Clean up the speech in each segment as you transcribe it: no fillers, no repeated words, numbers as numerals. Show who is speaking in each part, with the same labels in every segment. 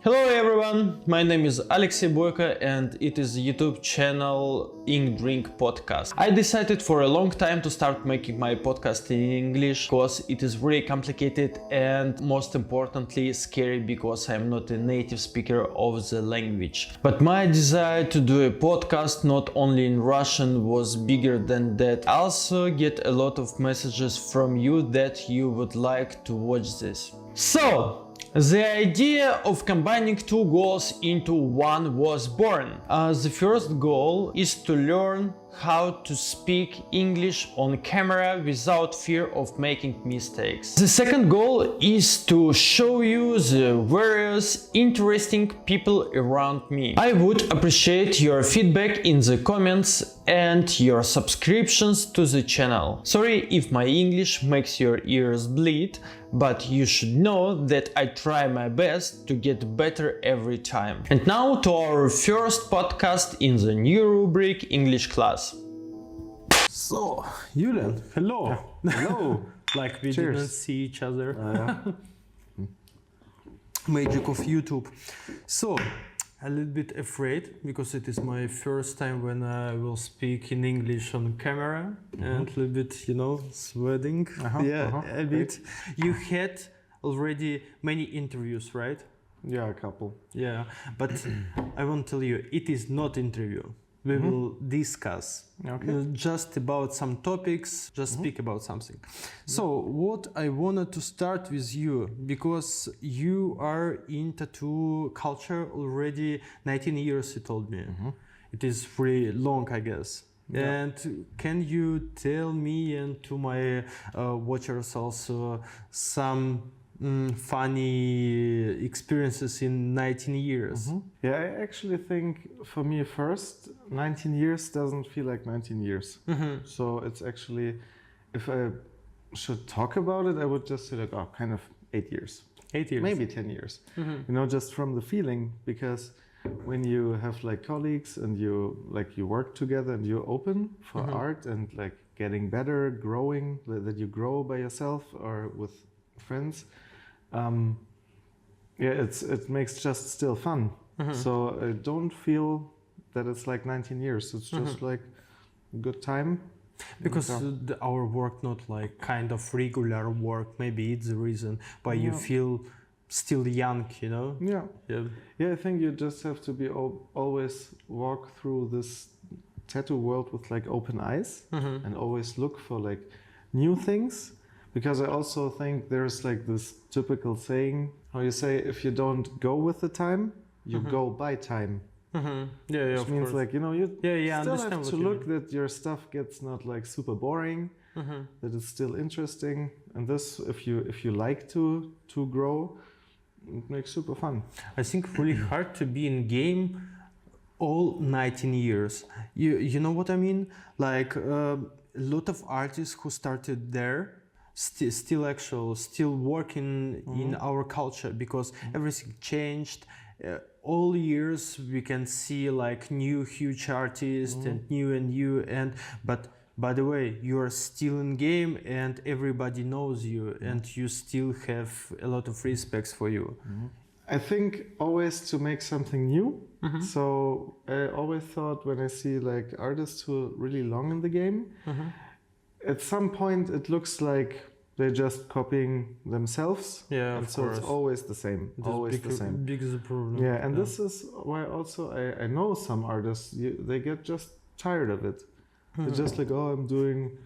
Speaker 1: Hello everyone, my name is Alexey Boyko and it is YouTube channel InkDrink podcast. I decided for a long time to start making my podcast in English because it is really complicated and most importantly scary because I'm not a native speaker of the language. But my desire to do a podcast not only in Russian was bigger than that. I also get a lot of messages from you that you would like to watch this. So, the idea of combining two goals into one was born. The first goal is to learn how to speak English on camera without fear of making mistakes. The second goal is to show you the various interesting people around me. I would appreciate your feedback in the comments and your subscriptions to the channel. Sorry if my English makes your ears bleed, but you should know that I try my best to get better every time. And now to our first podcast in the new rubric English class.
Speaker 2: So, Julian, hello.
Speaker 3: Hello.
Speaker 2: Like we
Speaker 3: Cheers.
Speaker 2: didn't see each other. Magic of YouTube. So, a little bit afraid because it is my first time when I will speak in English on camera and a little bit, sweating. A bit. You had already many interviews, right?
Speaker 3: Yeah, a couple.
Speaker 2: Yeah, but I won't tell you, it is not interview. We will discuss just about some topics, just speak about something. So what I wanted to start with you, because you are in tattoo culture already 19 years, you told me. It is really long, I guess. Yeah. And can you tell me and to my watchers also some funny experiences in 19 years?
Speaker 3: Yeah, I actually think for me first, 19 years doesn't feel like 19 years. So it's actually, if I should talk about it, I would just say like, oh, kind of 8 years.
Speaker 2: 8 years.
Speaker 3: Maybe 10 years. Just from the feeling, because when you have like colleagues and you work together and you're open for art and like getting better, growing, that you grow by yourself or with friends, it makes just still fun. So I don't feel that it's like 19 years. It's just like a good time.
Speaker 2: Because our work not like kind of regular work, maybe it's the reason why you feel still young,
Speaker 3: Yeah, I think you just have to be always walk through this tattoo world with like open eyes and always look for like new things. Because I also think there's like this typical saying, how you say, if you don't go with the time, you go by time.
Speaker 2: Yeah,
Speaker 3: Which means like, you still have to look
Speaker 2: mean.
Speaker 3: that your stuff gets not like super boring, that it's still interesting. And this, if you like to grow, it makes super fun.
Speaker 2: I think really hard to be in game all 19 years. You know what I mean? Like a lot of artists who started there, still working in our culture because everything changed. All years we can see like new huge artists and new but by the way, you are still in game and everybody knows you and you still have a lot of respects for you.
Speaker 3: I think always to make something new. So I always thought when I see like artists who are really long in the game, at some point it looks like they're just copying themselves.
Speaker 2: Yeah,
Speaker 3: and
Speaker 2: of
Speaker 3: so
Speaker 2: course.
Speaker 3: It's always the same. Always the same.
Speaker 2: Big is the problem.
Speaker 3: Yeah, and this is why also I know some artists, they get just tired of it. They're just like, oh, I'm doing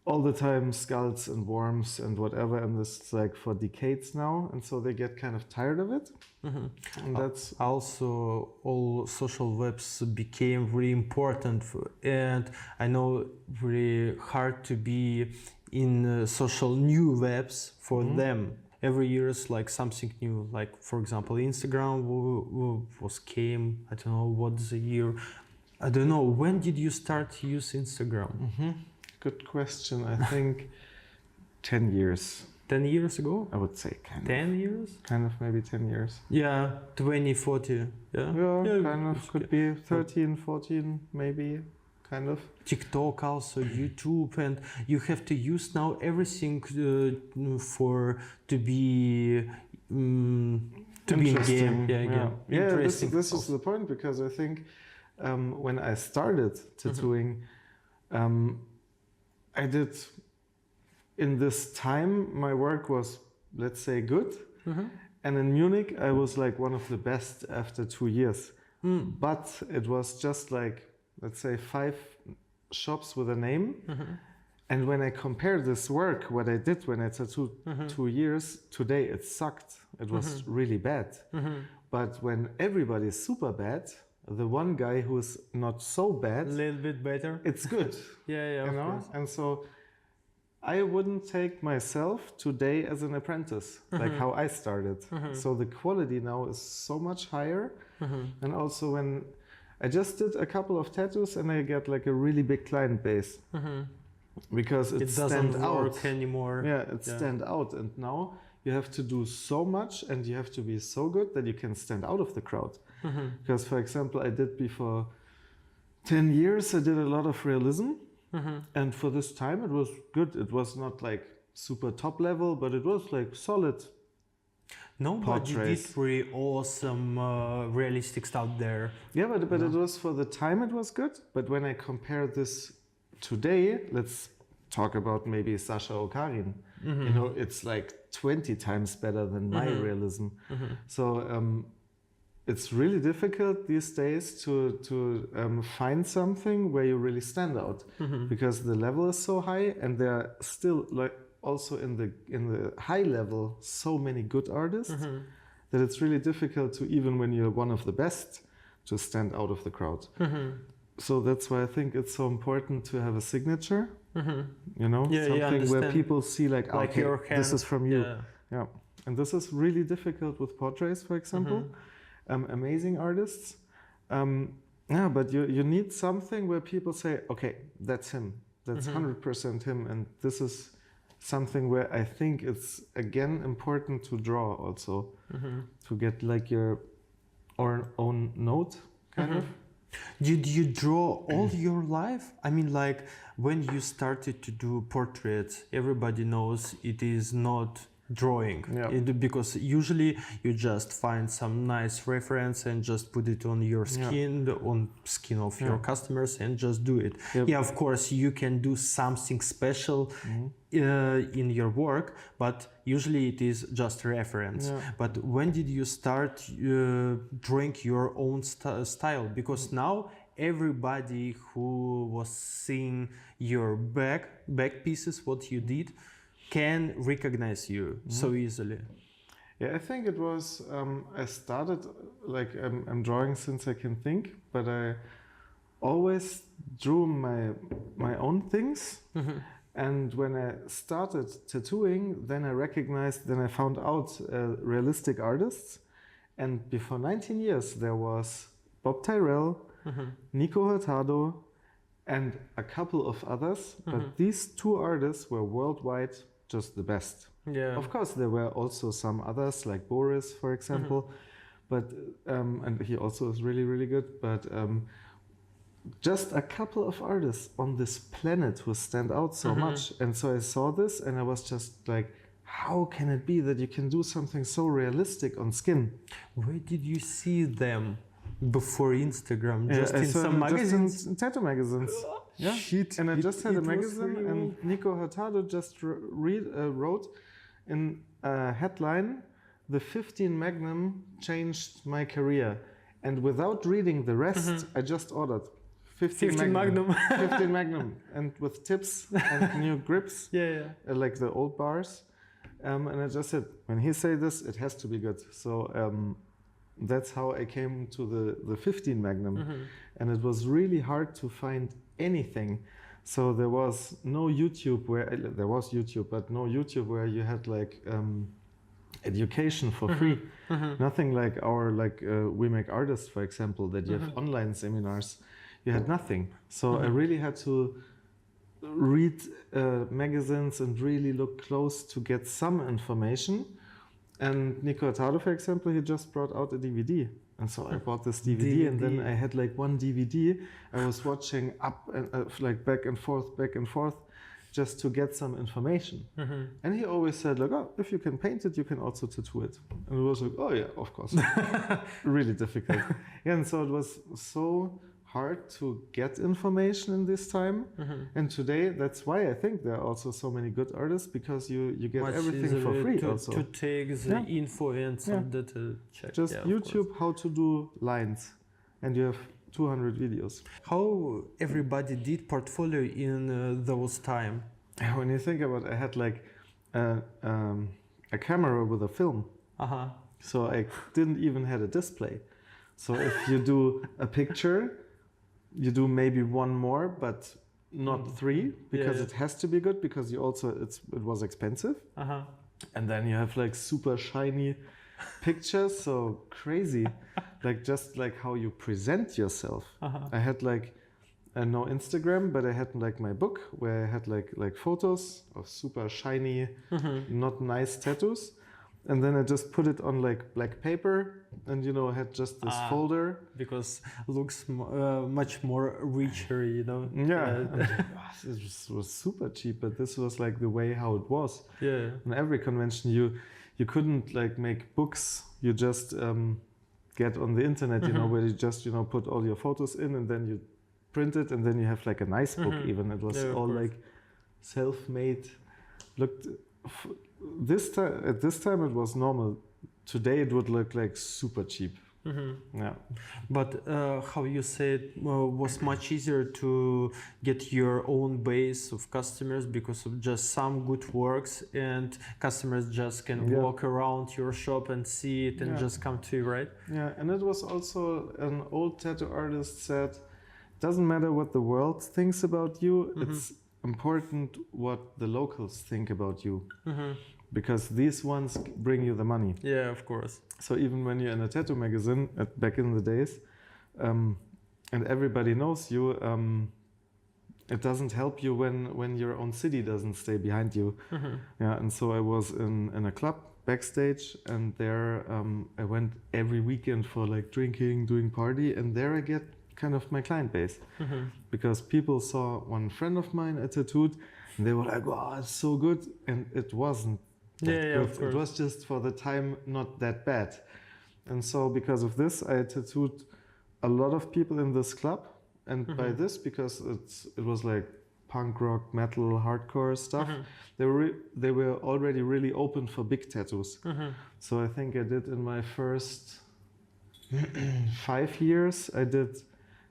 Speaker 3: all the time skulls and worms and whatever, and this is like for decades now, and so they get kind of tired of it. And that's
Speaker 2: also all social webs became really important and I know really hard to be in social new webs for them. Every year is like something new, like for example Instagram came, I don't know what's the year, I don't know, when did you start to use Instagram?
Speaker 3: good question. I think 10 years.
Speaker 2: 10 years ago?
Speaker 3: I would say kind
Speaker 2: 10 years?
Speaker 3: Kind of maybe 10 years.
Speaker 2: Yeah, 2040. Yeah,
Speaker 3: Yeah, kind of could be 13, 14 maybe, kind of.
Speaker 2: TikTok also, YouTube, and you have to use now everything to be to be in game.
Speaker 3: Yeah,
Speaker 2: Interesting.
Speaker 3: this is the point, because I think when I started tattooing, I did, in this time, my work was, let's say, good. And in Munich, I was like one of the best after 2 years. But it was just like, let's say, 5 shops with a name. And when I compare this work, what I did when I tattooed 2 years, today it sucked. It was really bad. But when everybody is super bad, the one guy who's not so bad,
Speaker 2: A little bit better.
Speaker 3: it's good.
Speaker 2: Yeah,
Speaker 3: You
Speaker 2: of
Speaker 3: know?
Speaker 2: course.
Speaker 3: And so I wouldn't take myself today as an apprentice, like how I started. So the quality now is so much higher. And also when I just did a couple of tattoos and I get like a really big client base. Because it
Speaker 2: doesn't
Speaker 3: stand out
Speaker 2: work anymore.
Speaker 3: Yeah, it stand out. And now you have to do so much and you have to be so good that you can stand out of the crowd. Because, for example, I did before 10 years, I did a lot of realism. And for this time, it was good. It was not like super top level, but it was like solid.
Speaker 2: No, but you did
Speaker 3: portraits.
Speaker 2: pretty awesome realistic stuff there.
Speaker 3: Yeah, but it was, for the time, it was good. But when I compare this today, let's talk about maybe Sasha or Karin. You know, it's like 20 times better than my realism. So it's really difficult these days to find something where you really stand out, because the level is so high, and there are still, like, also in the high level, so many good artists that it's really difficult to, even when you're one of the best, to stand out of the crowd. So that's why I think it's so important to have a signature, you know, something where people see like okay,
Speaker 2: your hand.
Speaker 3: this is from you. Yeah. And this is really difficult with portraits, for example. Amazing artists. But you need something where people say, okay, that's him. That's 100% him. And this is something where I think it's, again, important to draw also, to get like your own note, kind of.
Speaker 2: Did you draw all your life? I mean, like, when you started to do portraits, everybody knows it is not drawing. Because usually you just find some nice reference and just put it on your skin, on skin of your customers, and just do it. Yeah, of course, you can do something special in your work, but usually it is just reference. But when did you start drawing your own style? Because now everybody who was seeing your back pieces, what you did, can recognize you so easily.
Speaker 3: Yeah, I think it was, I started, like, I'm drawing since I can think, but I always drew my own things. And when I started tattooing, then I found out realistic artists. And before 19 years, there was Bob Tyrell, Nico Hurtado, and a couple of others. But these 2 artists were worldwide just the best. Of course, there were also some others, like Boris, for example. But and he also is really, really good. But just a couple of artists on this planet who stand out so much. And so I saw this and I was just like, how can it be that you can do something so realistic on skin?
Speaker 2: Where did you see them before Instagram? Just in some magazines?
Speaker 3: Just in tattoo magazines. Yeah.
Speaker 2: Shit.
Speaker 3: And I just had a
Speaker 2: was
Speaker 3: magazine,
Speaker 2: really
Speaker 3: and Nico Hurtado just wrote in a headline, "The 15 Magnum changed my career." And without reading the rest, I just ordered 15 Magnum. 15 Magnum. And with tips and new grips, like the old bars. And I just said, when he say this, it has to be good. So that's how I came to the 15 Magnum. And it was really hard to find anything. So there was no YouTube there was YouTube, but no YouTube where you had like education for free. Nothing like our, We Make Artists, for example, that you have online seminars. You had nothing. So I really had to read magazines and really look close to get some information. And Nico Hurtado, for example, he just brought out a DVD. And so I bought this DVD, and then I had like one DVD. I was watching up and like back and forth. just to get some information. And he always said like, oh, if you can paint it, you can also tattoo it. And it was like, oh yeah, of course. Really difficult. Yeah, and so it was so hard to get information in this time. And today, that's why I think there are also so many good artists, because you get
Speaker 2: Much
Speaker 3: everything for free also.
Speaker 2: to take the info and some data check.
Speaker 3: Just YouTube how to do lines, and you have 200 videos.
Speaker 2: How everybody did portfolio in those time?
Speaker 3: When you think about it, I had like a camera with a film. So I didn't even have a display. So if you do a picture, you do maybe one more, but not three, because it has to be good, because you also it was expensive. And then you have like super shiny pictures, so crazy. Like just like how you present yourself. I had like no Instagram, but I had like my book where I had like photos of super shiny, not nice tattoos. And then I just put it on like black paper, and I had just this folder.
Speaker 2: Because looks much more richer,
Speaker 3: Yeah, it was super cheap, but this was like the way how it was.
Speaker 2: Yeah.
Speaker 3: In every convention, you couldn't like make books. You just get on the internet, where you just put all your photos in, and then you print it, and then you have like a nice book. Even it was all like self-made. Looked. At this time it was normal. Today it would look like super cheap. Yeah.
Speaker 2: But how you said was much easier to get your own base of customers because of just some good works, and customers just can walk around your shop and see it and just come to you, right?
Speaker 3: Yeah, and it was also an old tattoo artist said, doesn't matter what the world thinks about you, it's important what the locals think about you, because these ones bring you the money.
Speaker 2: Yeah, of course.
Speaker 3: So even when you're in a tattoo magazine back in the days, and everybody knows you, it doesn't help you when your own city doesn't stay behind you. Yeah, and so I was in a club backstage, and there I went every weekend for like drinking, doing party, and there I get kind of my client base, because people saw one friend of mine I tattooed, and they were like, "Wow, it's so good," and it wasn't that good. It was just for the time not that bad, and so because of this, I tattooed a lot of people in this club, and by this, because it was like punk rock, metal, hardcore stuff, they were already really open for big tattoos. So I think I did in my first 5 years, I did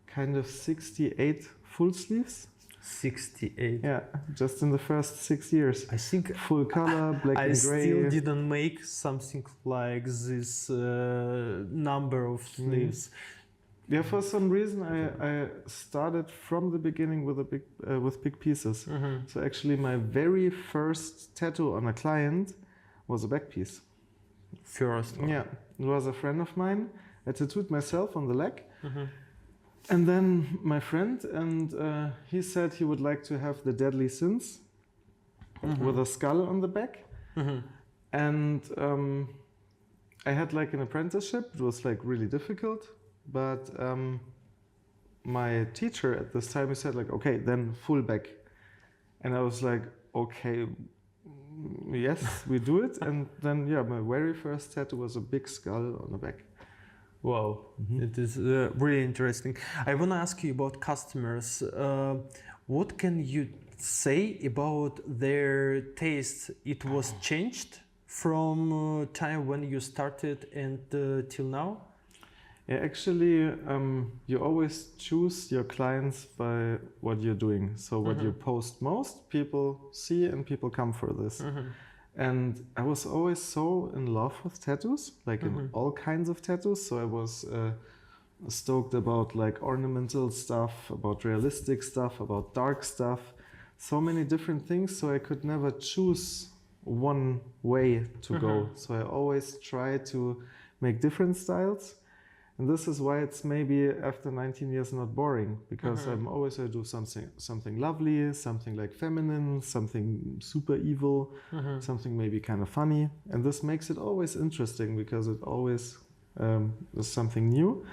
Speaker 3: kind of 68 full sleeves.
Speaker 2: 68.
Speaker 3: Yeah, just in the first 6 years.
Speaker 2: I think
Speaker 3: full color, black and gray.
Speaker 2: I still didn't make something like this number of sleeves.
Speaker 3: Yeah, for some reason I started from the beginning with big pieces. So actually my very first tattoo on a client was a back piece.
Speaker 2: First one.
Speaker 3: Yeah, it was a friend of mine. I tattooed myself on the leg. And then my friend, and he said he would like to have the Deadly Sins with a skull on the back. And I had like an apprenticeship. It was like really difficult, but my teacher at this time, he said like, okay, then full back. And I was like, okay, yes, we do it. And then, yeah, my very first tattoo was a big skull on the back.
Speaker 2: Wow, it is really interesting. I want to ask you about customers. What can you say about their taste? It was changed from time when you started and till now?
Speaker 3: Yeah, actually, you always choose your clients by what you're doing. So what you post most, people see and people come for this. And I was always so in love with tattoos, like in all kinds of tattoos. So I was stoked about like ornamental stuff, about realistic stuff, about dark stuff, so many different things. So I could never choose one way to go. So I always try to make different styles. And this is why it's maybe after 19 years not boring, because I'm always I do something lovely, something like feminine, something super evil, something maybe kind of funny. And this makes it always interesting because it always is something new.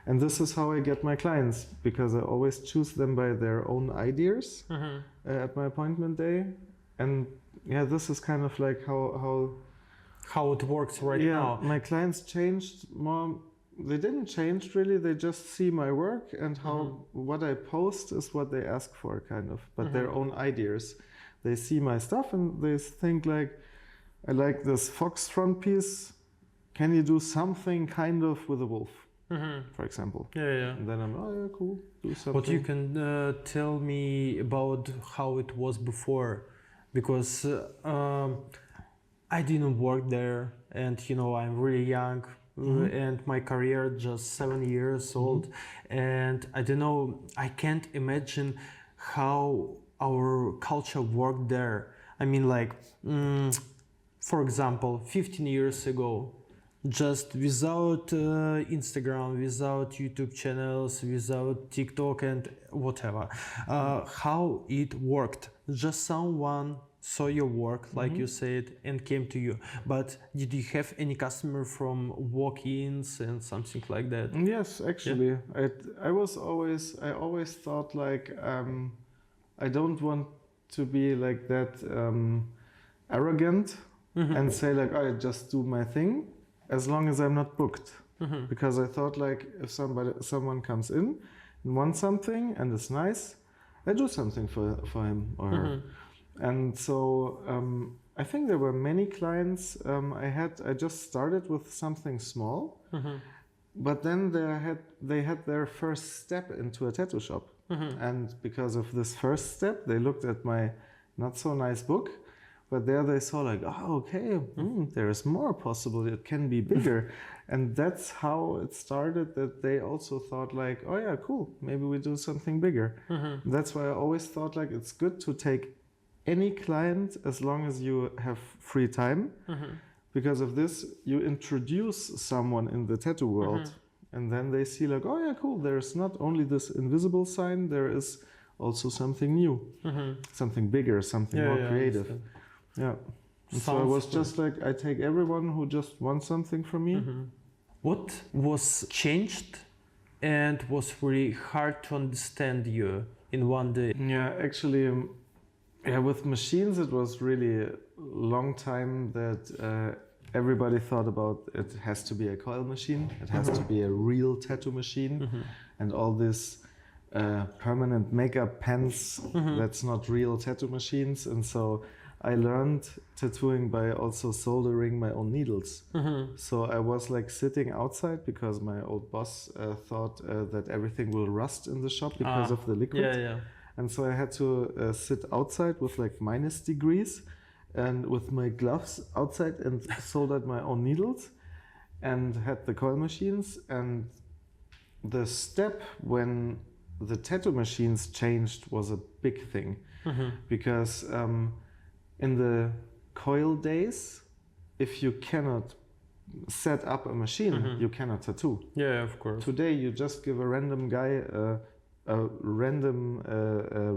Speaker 3: And this is how I get my clients, because I always choose them by their own ideas at my appointment day. And yeah, this is kind of like
Speaker 2: how it works right now.
Speaker 3: My clients changed more. They didn't change really. They just see my work, and how what I post is what they ask for, kind of. But their own ideas. They see my stuff and they think like, I like this fox front piece. Can you do something kind of with a wolf, for example? And then I'm, oh yeah, cool, do something.
Speaker 2: What you can tell me about how it was before, because I didn't work there, and I'm really young, and my career just 7 years old, and I don't know, I can't imagine how our culture worked there. I mean, like, for example, 15 years ago, just without Instagram, without YouTube channels, without TikTok and whatever, how it worked. Just someone saw your work, like you said, and came to you. But did you have any customer from walk-ins and something like that?
Speaker 3: Yes, actually. Yeah. I always thought like, I don't want to be like that arrogant and say like, I just do my thing as long as I'm not booked. Because I thought like, if someone comes in and wants something and it's nice, I do something for him or her. And so I think there were many clients I just started with something small, but then they had their first step into a tattoo shop. And because of this first step, they looked at my not so nice book, but there they saw like, oh, okay, there is more possible. It can be bigger. And that's how it started, that they also thought like, oh yeah, cool, maybe we do something bigger. That's why I always thought like, it's good to take any client as long as you have free time. Because of this, you introduce someone in the tattoo world. And then they see like, oh yeah, cool, there's not only this invisible sign, there is also something new, something bigger, something more creative. Yeah. And so I was just like, I take everyone who just wants something from me.
Speaker 2: What was changed and was really hard to understand you in one day?
Speaker 3: Yeah, actually, with machines, it was really a long time that everybody thought about it has to be a coil machine, it has to be a real tattoo machine, and all this permanent makeup pens, that's not real tattoo machines. And so I learned tattooing by also soldering my own needles. So I was like sitting outside because my old boss thought that everything will rust in the shop because of the liquid. And so I had to sit outside with like -degrees and with my gloves outside and soldered my own needles and had the coil machines. And the step when the tattoo machines changed was a big thing because in the coil days, if you cannot set up a machine, you cannot tattoo.
Speaker 2: Yeah, of course.
Speaker 3: Today, you just give a random guy a random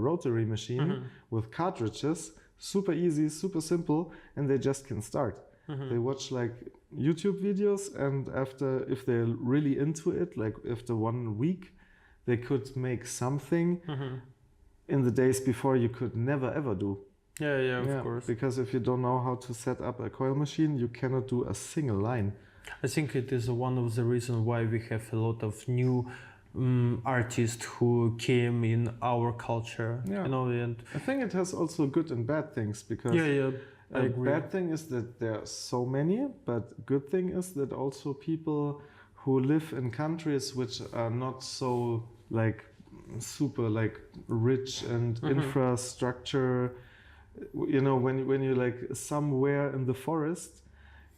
Speaker 3: rotary machine with cartridges, super easy, super simple, and they just can start. They watch like YouTube videos, and after, if they're really into it, like after 1 week, they could make something in the days before you could never ever do.
Speaker 2: Yeah, of course.
Speaker 3: Because if you don't know how to set up a coil machine, you cannot do a single line.
Speaker 2: I think it is one of the reasons why we have a lot of new artists who came in our culture. And
Speaker 3: I think it has also good and bad things, because
Speaker 2: I agree.
Speaker 3: Bad thing is that there are so many, but good thing is that also people who live in countries which are not so like super like rich and infrastructure, you know, when you're like somewhere in the forest,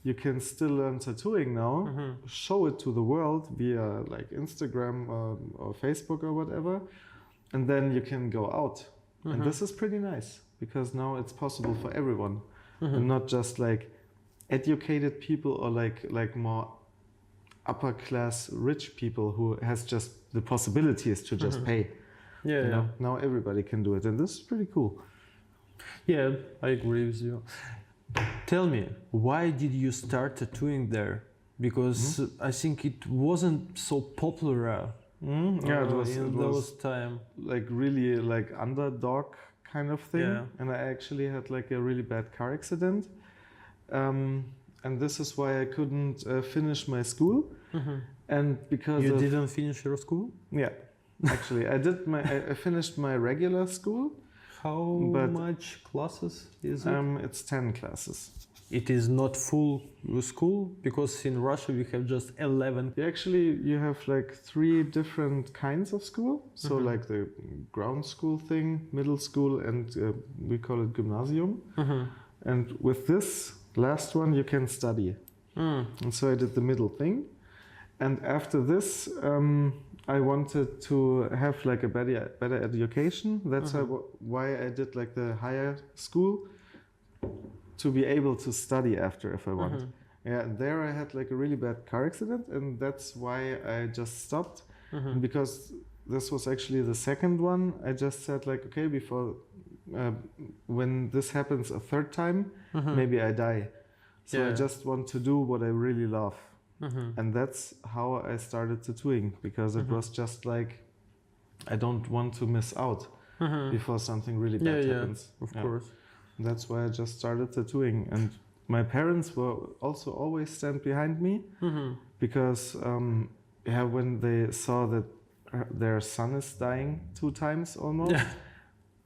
Speaker 3: you can still learn tattooing now, show it to the world via like Instagram or Facebook or whatever, and then you can go out. And this is pretty nice, because now it's possible for everyone, and not just like educated people or like more upper class rich people who has just the possibilities to just pay. You know? Now everybody can do it, and this is pretty cool.
Speaker 2: Yeah, I agree with you. Tell me, why did you start tattooing there? because I think it wasn't so popular.
Speaker 3: Yeah, it was
Speaker 2: those time.
Speaker 3: Like really like underdog kind of thing.
Speaker 2: Yeah.
Speaker 3: And I actually had like a really bad car accident. And this is why I couldn't finish my school. And because
Speaker 2: you didn't finish your school?
Speaker 3: Yeah, actually, I finished my regular school.
Speaker 2: How much classes is it?
Speaker 3: It's 10 classes.
Speaker 2: It is not full school, because in Russia we have just 11.
Speaker 3: Actually, you have like 3 different kinds of school. So like the ground school thing, middle school, and we call it gymnasium. And with this last one, you can study. And so I did the middle thing. And after this, I wanted to have like a better education. That's why I did like the higher school, to be able to study after if I want. Yeah, there I had like a really bad car accident, and that's why I just stopped. Because this was actually the second one, I just said like, okay, before when this happens a third time, maybe I die. So I just want to do what I really love. And that's how I started tattooing, because it was just like, I don't want to miss out before something really bad happens.
Speaker 2: Of course.
Speaker 3: That's why I just started tattooing. And my parents were also always stand behind me, because when they saw that their son is dying 2 times almost,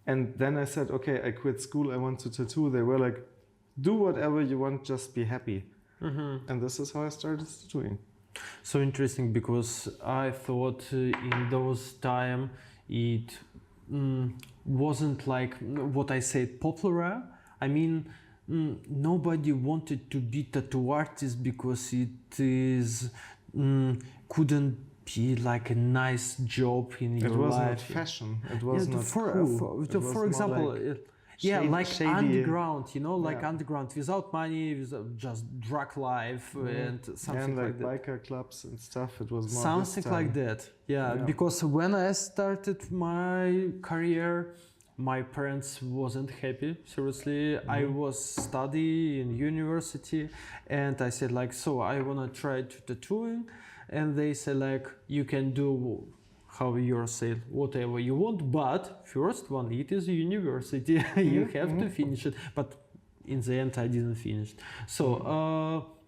Speaker 3: and then I said, okay, I quit school, I want to tattoo. They were like, do whatever you want, just be happy. And this is how I started tattooing.
Speaker 2: So interesting, because I thought in those time it wasn't like what I said popular. I mean, nobody wanted to be tattoo artist because it is couldn't be like a nice job in your life.
Speaker 3: It was not fashion. It was not cool.
Speaker 2: For example. Like
Speaker 3: shady.
Speaker 2: Underground, underground, without money, without just drug life and something like that.
Speaker 3: Biker clubs and stuff. It was more
Speaker 2: something like that. Yeah, because when I started my career, my parents wasn't happy. Seriously, I was studying in university, and I said like, so I wanna try to tattooing, and they said like, you can do how you say whatever you want, but first one, it is a university. You have to finish it. But in the end, I didn't finish. So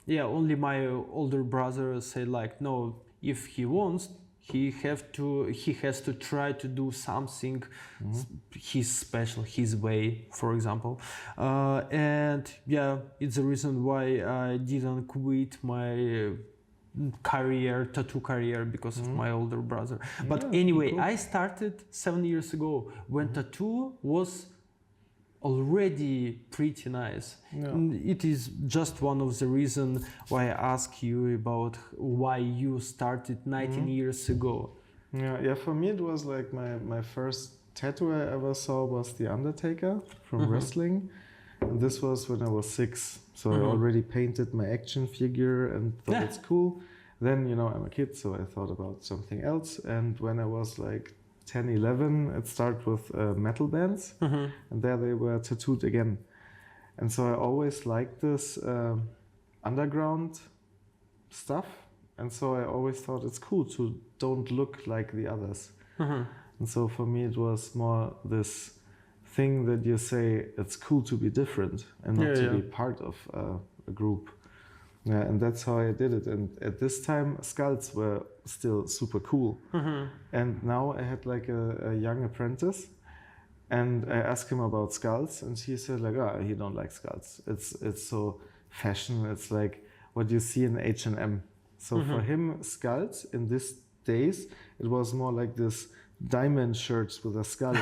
Speaker 2: only my older brother said like, no, if he wants, he has to try to do something his special, his way, for example. And it's the reason why I didn't quit my tattoo career, because of my older brother. But anyway, cool. I started 7 years ago when tattoo was already pretty nice. It is just one of the reasons why I ask you about why you started 19 years ago.
Speaker 3: For me it was like my first tattoo I ever saw was The Undertaker from wrestling. And this was when I was 6. So I already painted my action figure and thought it's cool. Then, I'm a kid, so I thought about something else. And when I was like 10, 11, it started with metal bands. And there they were tattooed again. And so I always liked this underground stuff. And so I always thought it's cool to don't look like the others. And so for me, it was more this thing that you say it's cool to be different and not to be part of a group. And that's how I did it. And at this time, skulls were still super cool. And now I had like a young apprentice, and I asked him about skulls, and he said like, he don't like skulls. It's so fashion. It's like what you see in H&M. So for him, skulls in these days, it was more like this diamond shirts with a skull.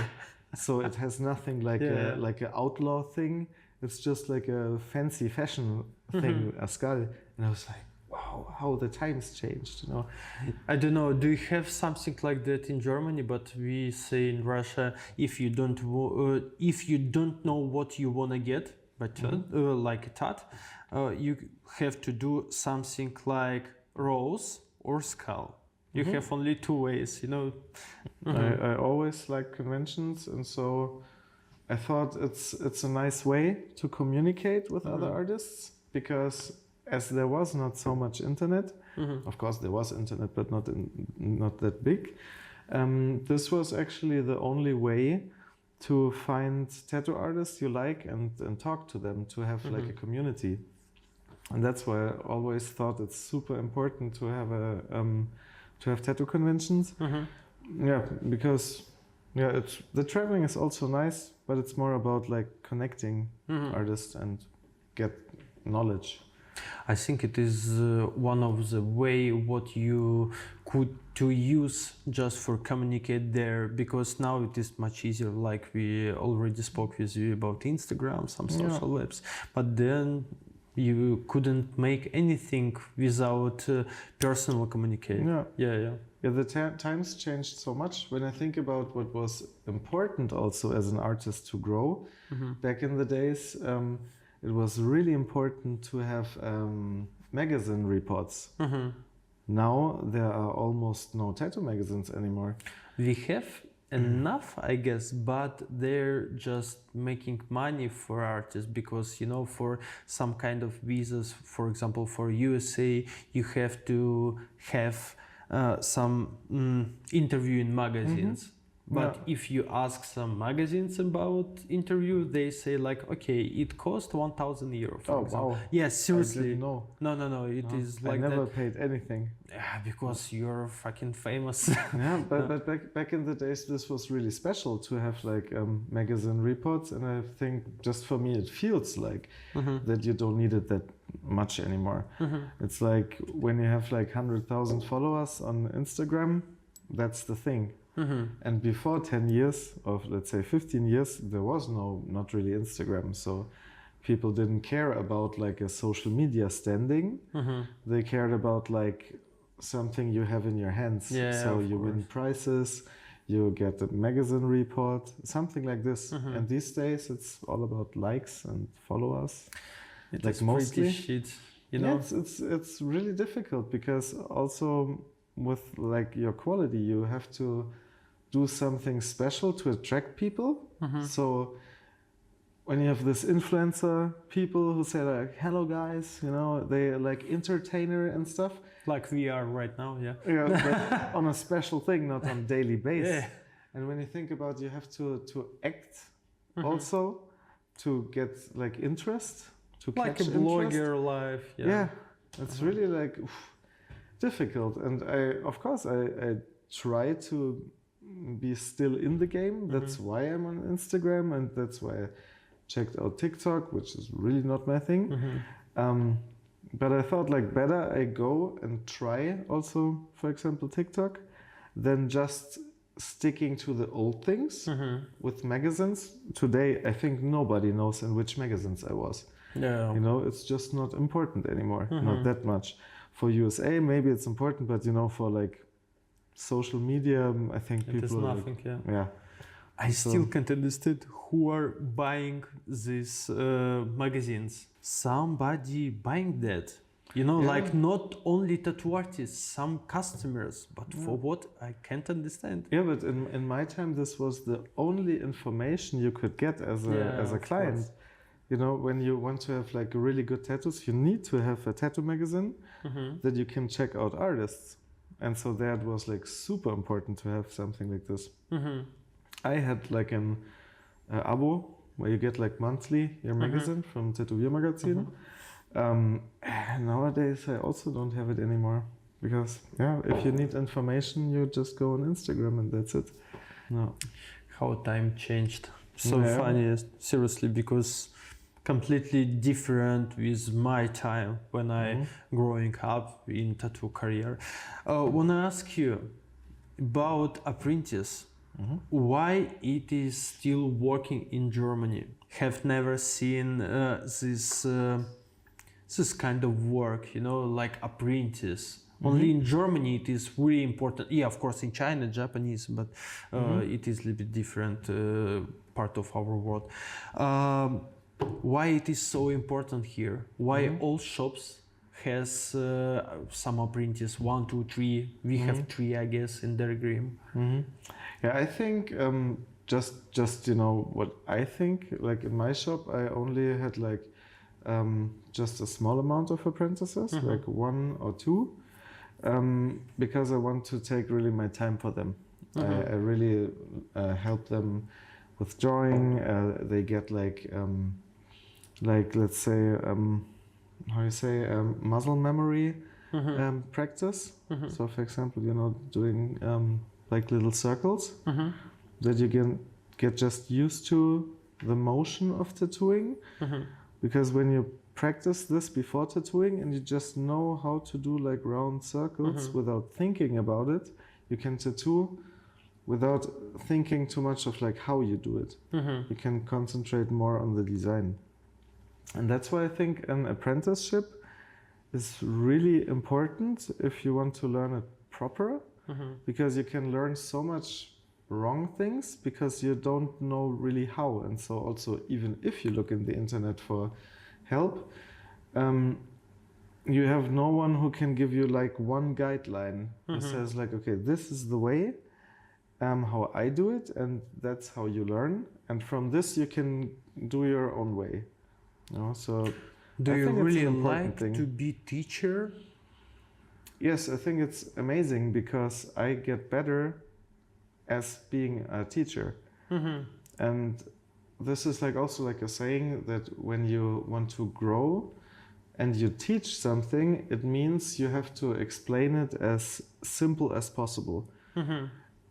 Speaker 3: So it has nothing like like an outlaw thing. It's just like a fancy fashion thing, a skull. And I was like, wow, how the times changed,
Speaker 2: I don't know, do you have something like that in Germany? But we say in Russia, if you don't know what you want to get, but like a tat, you have to do something like rose or skull. You have only 2 ways,
Speaker 3: I always like conventions, and so I thought it's a nice way to communicate with other artists, because as there was not so much internet, of course there was internet, but not that big. This was actually the only way to find tattoo artists you like and talk to them, to have like a community. And that's why I always thought it's super important to have tattoo conventions. Yeah, because the traveling is also nice, but it's more about like connecting artists and get knowledge.
Speaker 1: I think it is one of the way what you could to use just for communicate there, because now it is much easier, like we already spoke with you about Instagram, some social webs, but then you couldn't make anything without personal communication. Yeah,
Speaker 3: the times changed so much. When I think about what was important also as an artist to grow, back in the days, it was really important to have magazine reports. Now there are almost no tattoo magazines anymore.
Speaker 1: We have enough, I guess, but they're just making money for artists, because you know, for some kind of visas, for example for USA, you have to have some interview in magazines. But if you ask some magazines about interview, they say like, okay, it cost 1,000 euros, for example.
Speaker 3: Wow.
Speaker 1: Yes, seriously.
Speaker 3: I didn't know.
Speaker 1: No, it is like
Speaker 3: I never
Speaker 1: that.
Speaker 3: paid anything.
Speaker 1: Yeah, because you're fucking famous.
Speaker 3: Yeah, but back in the days, this was really special to have like magazine reports, and I think just for me it feels like that you don't need it that much anymore. It's like when you have like 100,000 followers on Instagram, that's the thing. And before 10 years, or let's say 15 years, there was not really Instagram. So people didn't care about like a social media standing. They cared about like something you have in your hands. So you win prizes, you get a magazine report, something like this. And these days it's all about likes and followers.
Speaker 1: It
Speaker 3: like
Speaker 1: is
Speaker 3: mostly
Speaker 1: pretty shit, you know?
Speaker 3: It's really difficult, because also with like your quality, you have to do something special to attract people. So when you have this influencer people who say like, hello guys, you know, they like entertainer and stuff.
Speaker 1: Like we are right now, yeah.
Speaker 3: But on a special thing, not on daily basis. And when you think about, you have to act also to get like interest, to
Speaker 1: like
Speaker 3: catch
Speaker 1: a blogger life.
Speaker 3: It's really like difficult. And I try to be still in the game. That's why I'm on Instagram, and that's why I checked out TikTok, which is really not my thing. But I thought like better I go and try also, for example, TikTok, than just sticking to the old things with magazines. Today, I think nobody knows in which magazines I was. You know, it's just not important anymore, not that much. For USA, maybe it's important, but you know, for like social media, I think people.
Speaker 1: It is nothing,
Speaker 3: like,
Speaker 1: I still can't understand who are buying these magazines. Somebody buying that. You know, like not only tattoo artists, some customers, but for what? I can't understand.
Speaker 3: Yeah, but in my time, this was the only information you could get as a client. Course. You know, when you want to have like really good tattoos, you need to have a tattoo magazine that you can check out artists. And so that was like super important to have something like this. I had like an abo where you get like monthly your magazine from Tätowier Magazin. Nowadays I also don't have it anymore, because if you need information, you just go on Instagram and that's it.
Speaker 1: How time changed. So funny, seriously, because completely different with my time when I growing up in tattoo career. Want to ask you about apprentice. Why it is still working in Germany? Have never seen this kind of work, you know, like apprentice. Only in Germany it is really important. Yeah, of course in China, Japanese, but it is a little bit different part of our world. Why it is so important here? Why all shops has some apprentice, 1, 2, 3. We have 3, I guess, in their agreement.
Speaker 3: Yeah, I think just you know what I think. Like in my shop, I only had like just a small amount of apprentices, like 1 or 2, because I want to take really my time for them. I really help them with drawing. They get like let's say how you say muscle memory practice. So for example, doing like little circles that you can get just used to the motion of tattooing, because when you practice this before tattooing and you just know how to do like round circles without thinking about it, you can tattoo without thinking too much of like how you do it. You can concentrate more on the design. And that's why I think an apprenticeship is really important if you want to learn it proper, because you can learn so much wrong things because you don't know really how. And so also, even if you look in the internet for help, you have no one who can give you like one guideline who says like, okay, this is the way how I do it, and that's how you learn, and from this you can do your own way. So
Speaker 2: do
Speaker 3: I
Speaker 2: you
Speaker 3: think
Speaker 2: really
Speaker 3: it's an important
Speaker 2: like
Speaker 3: thing.
Speaker 2: to be teacher?
Speaker 3: Yes, I think it's amazing because I get better as being a teacher. And this is like also like a saying that when you want to grow and you teach something, it means you have to explain it as simple as possible.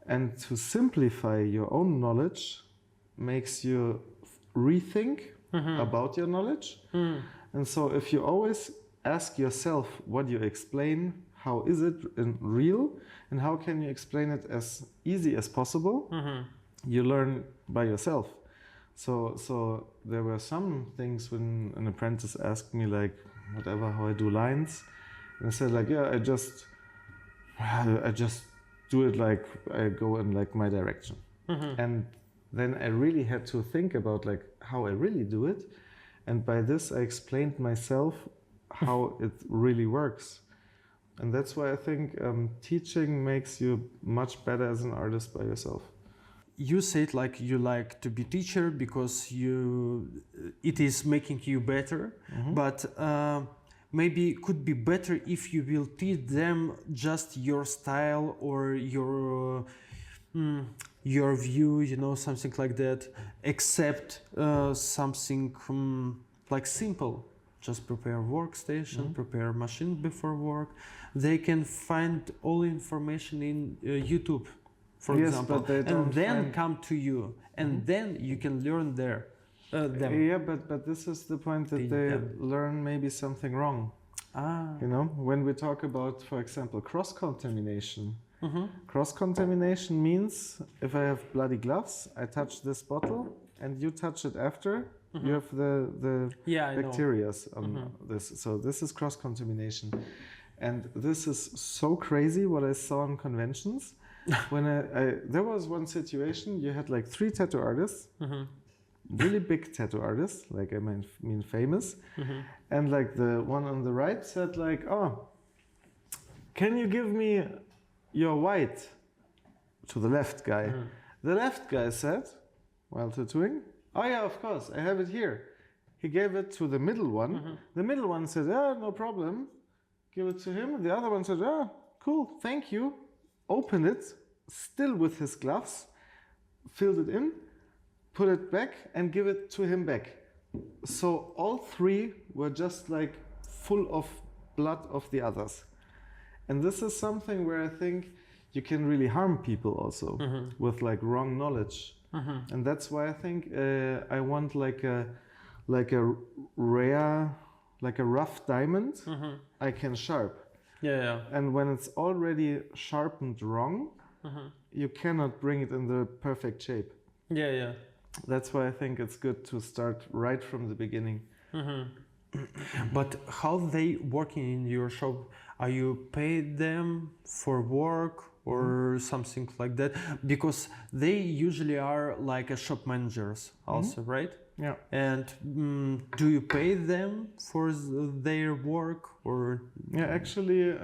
Speaker 3: And to simplify your own knowledge makes you rethink about your knowledge. And so if you always ask yourself what you explain, how is it in real, and how can you explain it as easy as possible, you learn by yourself. So there were some things when an apprentice asked me like whatever, how I do lines, and I said like, yeah, I just do it like I go in like my direction. And then I really had to think about like how I really do it, and by this I explained myself how it really works. And that's why I think teaching makes you much better as an artist by yourself.
Speaker 2: You said like you like to be teacher because it is making you better, but maybe it could be better if you will teach them just your style or your view, something like that, except something like simple. Just prepare workstation, prepare machine before work. They can find all information in YouTube, for example,
Speaker 3: but they don't
Speaker 2: and then come to you, and then you can learn them.
Speaker 3: Yeah, but this is the point that they learn maybe something wrong. When we talk about, for example, cross-contamination. Cross-contamination means if I have bloody gloves, I touch this bottle and you touch it after, you have the bacteria on this. So this is cross-contamination. And this is so crazy what I saw in conventions. When there was one situation, you had like 3 tattoo artists, really big tattoo artists, like I mean famous, and like the one on the right said like, oh, can you give me your white? To the left guy. The left guy said, while tattooing, oh yeah, of course, I have it here. He gave it to the middle one. The middle one said, no problem. Give it to him. The other one said, cool, thank you. Opened it, still with his gloves, filled it in, put it back, and give it to him back. So all 3 were just like full of blood of the others. And this is something where I think you can really harm people also with like wrong knowledge. And that's why I think I want like a rare, like a rough diamond I can sharp. And when it's already sharpened wrong, you cannot bring it in the perfect shape. That's why I think it's good to start right from the beginning.
Speaker 2: But how they working in your shop? Are you paid them for work or something like that? Because they usually are like a shop managers also, right?
Speaker 3: Yeah.
Speaker 2: And do you pay them for their work or?
Speaker 3: Yeah, actually,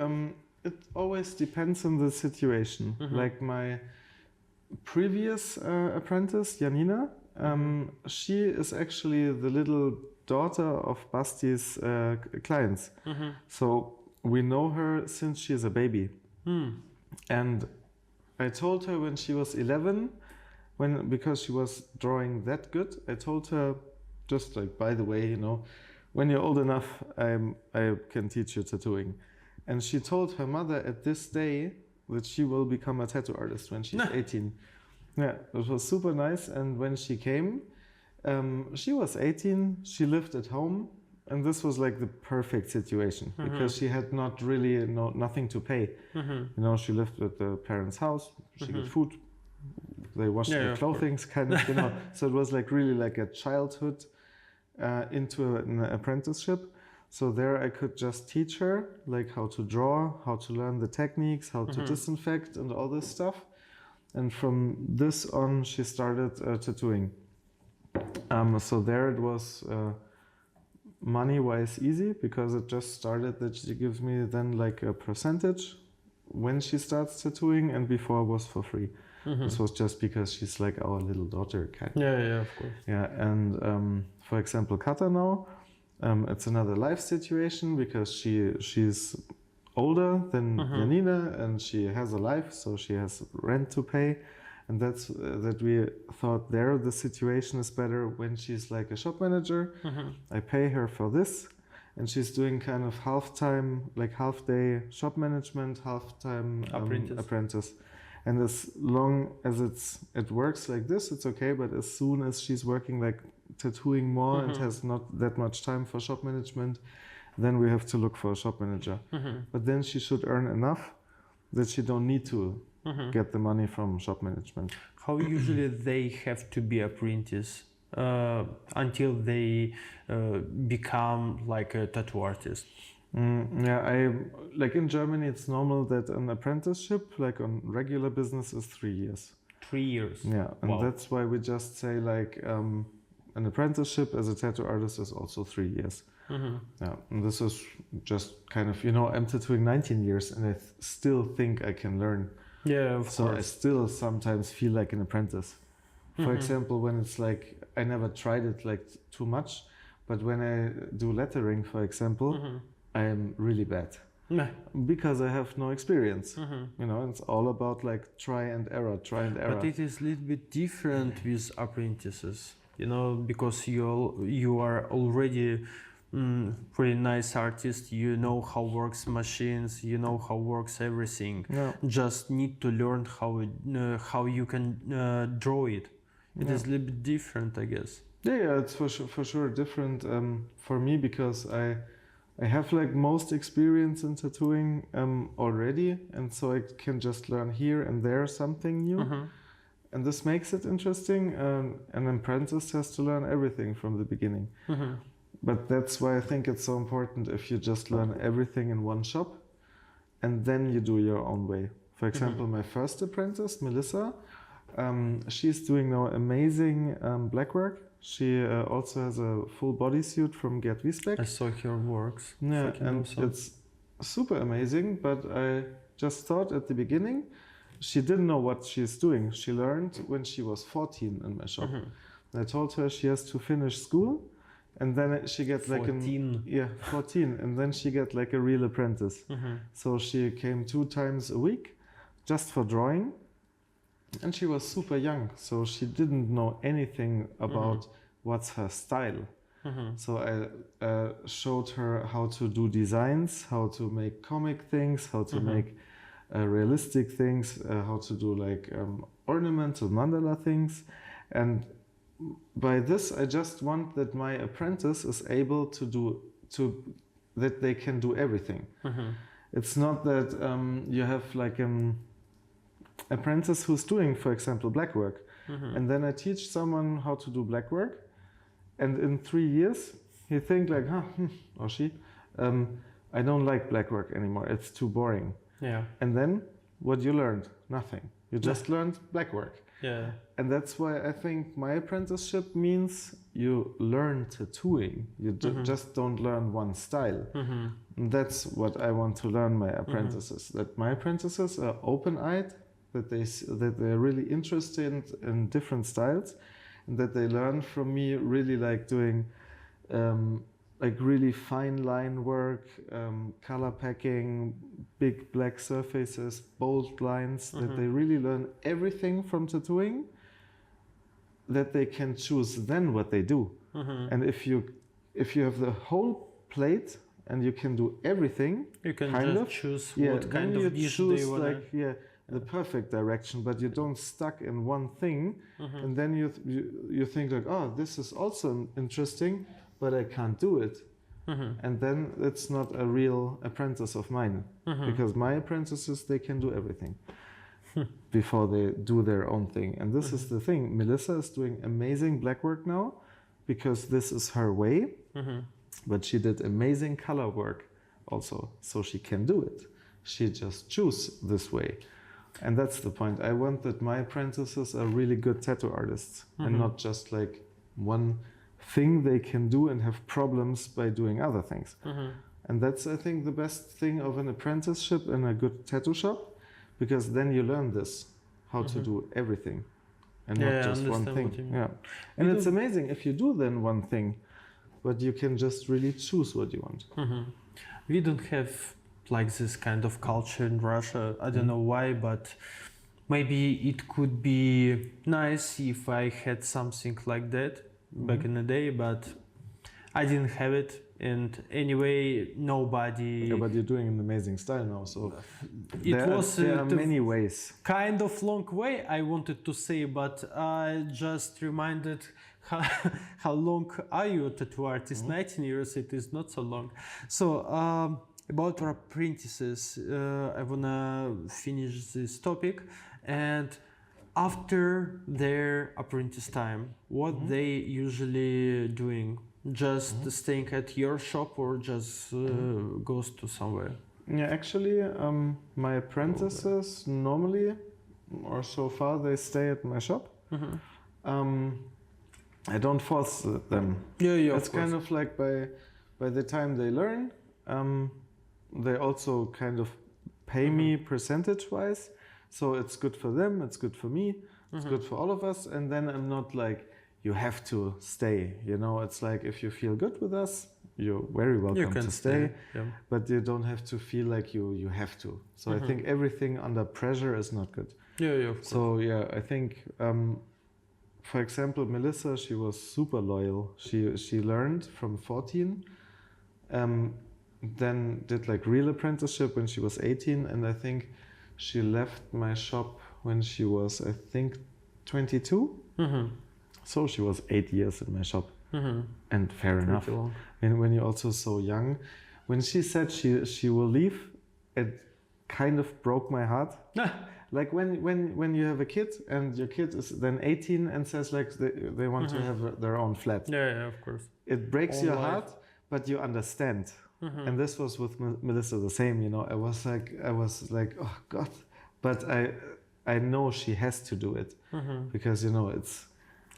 Speaker 3: it always depends on the situation. Like my previous apprentice, Janina, she is actually the little daughter of Basti's clients. So we know her since she's a baby. And I told her when she was 11, because she was drawing that good, I told her, just like, by the way, when you're old enough, I can teach you tattooing. And she told her mother at this day that she will become a tattoo artist when she's 18. Yeah, it was super nice. And when she came, she was 18, she lived at home, and this was like the perfect situation because she had not really nothing to pay. She lived at the parents' house, she got food, they washed their clothing, kind of, so it was like really like a childhood into an apprenticeship. So there I could just teach her like how to draw, how to learn the techniques, how to disinfect and all this stuff. And from this on, she started tattooing. So there it was money-wise easy because it just started that she gives me then like a percentage when she starts tattooing, and before was for free. This was just because she's like our little daughter kind of.
Speaker 2: Yeah, of course.
Speaker 3: Yeah, and for example, Kata now, it's another life situation because she's older than Janina and she has a life, so she has rent to pay. And that's that we thought there the situation is better when she's like a shop manager. I pay her for this, and she's doing kind of half-time, like half-day shop management, half-time apprentice. And as long as it works like this, it's okay. But as soon as she's working like tattooing more and has not that much time for shop management, then we have to look for a shop manager. But then she should earn enough that she don't need to get the money from shop management.
Speaker 2: How usually they have to be apprentice until they become like a tattoo artist? Like in Germany, it's normal that an apprenticeship, like on regular business, is 3 years.
Speaker 3: 3 years. Yeah, and that's why we just say like an apprenticeship as a tattoo artist is also 3 years. Yeah, and this is just kind of, I'm tattooing 19 years and I still think I can learn.
Speaker 2: Yeah, of course.
Speaker 3: I still sometimes feel like an apprentice. For example, when it's like, I never tried it like too much, but when I do lettering, for example, I am really bad because I have no experience. It's all about like try and error.
Speaker 2: But it is a little bit different with apprentices, because you are already pretty nice artist. You know how works machines. You know how works everything.
Speaker 3: Yeah.
Speaker 2: Just need to learn how you can draw it. It is a little bit different, I guess.
Speaker 3: Yeah, it's for sure different for me because I have like most experience in tattooing already, and so I can just learn here and there something new, and this makes it interesting. An apprentice has to learn everything from the beginning, but that's why I think it's so important if you just learn everything in one shop, and then you do your own way. For example, my first apprentice, Melissa, she's doing now amazing black work. She also has a full bodysuit from Gerd Wiesbeck.
Speaker 2: I saw her works.
Speaker 3: Yeah, and it's super amazing, but I just thought at the beginning, she didn't know what she's doing. She learned when she was 14 in my shop. I told her she has to finish school, and then she gets like 14, and then she get like a real apprentice. So she came 2 times a week just for drawing. And she was super young, so she didn't know anything about what's her style. So I showed her how to do designs, how to make comic things, how to make realistic things, how to do like ornamental mandala things. And by this, I just want that my apprentice is able to that they can do everything. It's not that you have like an apprentice who's doing, for example, black work, and then I teach someone how to do black work, and in 3 years he think like, or she, I don't like black work anymore. It's too boring.
Speaker 2: Yeah.
Speaker 3: And then what you learned? Nothing. You just learned black work.
Speaker 2: Yeah.
Speaker 3: And that's why I think my apprenticeship means you learn tattooing. You just don't learn one style. And that's what I want to learn my apprentices. That my apprentices are open-eyed, that they're really interested in different styles, and that they learn from me really like doing like really fine line work, color packing, big black surfaces, bold lines, that they really learn everything from tattooing, that they can choose then what they do. And if you have the whole plate and you can do everything,
Speaker 2: you can
Speaker 3: kind
Speaker 2: just
Speaker 3: of
Speaker 2: choose
Speaker 3: yeah,
Speaker 2: what kind
Speaker 3: then
Speaker 2: of
Speaker 3: you
Speaker 2: niche do you
Speaker 3: choose
Speaker 2: wanna.
Speaker 3: like the perfect direction, but you don't stuck in one thing, and then you think like, oh, this is also interesting, but I can't do it, and then it's not a real apprentice of mine, because my apprentices, they can do everything before they do their own thing. And this is the thing, Melissa is doing amazing black work now because this is her way, but she did amazing color work also, so she can do it. She just choose this way. And that's the point. I want that my apprentices are really good tattoo artists and not just like one thing they can do and have problems by doing other things. And that's, I think, the best thing of an apprenticeship in a good tattoo shop, because then you learn this, how to do everything and not just one thing. Yeah. And it's amazing if you do then one thing, but you can just really choose what you want.
Speaker 2: We don't have like this kind of culture in Russia. I don't know why, but maybe it could be nice if I had something like that back in the day, but I didn't have it. And anyway, nobody.
Speaker 3: Yeah, but you're doing an amazing style now, so
Speaker 2: There
Speaker 3: are many ways.
Speaker 2: Kind of long way, I wanted to say, but I just reminded how long are you a tattoo artist? 19 years, it is not so long. So about our apprentices, I wanna finish this topic. And after their apprentice time, what they usually doing? Just staying at your shop or just goes to somewhere?
Speaker 3: Yeah, actually, my apprentices normally, or so far, they stay at my shop. I don't force them.
Speaker 2: Yeah,
Speaker 3: it's kind of like by the time they learn, they also kind of pay me percentage-wise. So it's good for them, it's good for me, it's good for all of us. And then I'm not like, you have to stay, you know, it's like if you feel good with us, you're very welcome to stay, but you don't have to feel like you have to. So I think everything under pressure is not good.
Speaker 2: Yeah, of course.
Speaker 3: So yeah, I think, for example, Melissa, she was super loyal. She learned from 14, then did like real apprenticeship when she was 18, and I think she left my shop when she was, I think, 22. So she was 8 years in my shop, and fair enough. And when you're also so young, when she said she will leave, it kind of broke my heart. Like when you have a kid and your kid is then 18 and says like they want to have their own flat.
Speaker 2: Yeah, of course.
Speaker 3: It breaks your heart, but you understand. And this was with Melissa the same, you know. I was like, oh God, but I know she has to do it because, you know, it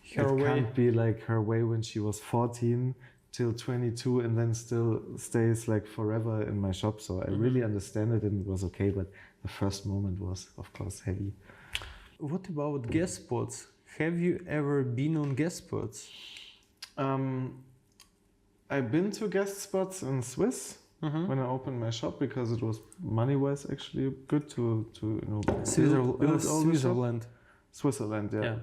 Speaker 3: can't be like her way when she was 14 till 22 and then still stays like forever in my shop. So I really understand it and it was okay, but the first moment was, of course, heavy.
Speaker 2: What about guest spots? Have you ever been on guest spots?
Speaker 3: I've been to guest spots in Swiss when I opened my shop because it was money-wise actually good to you know build
Speaker 2: Switzerland.
Speaker 3: Switzerland, yeah.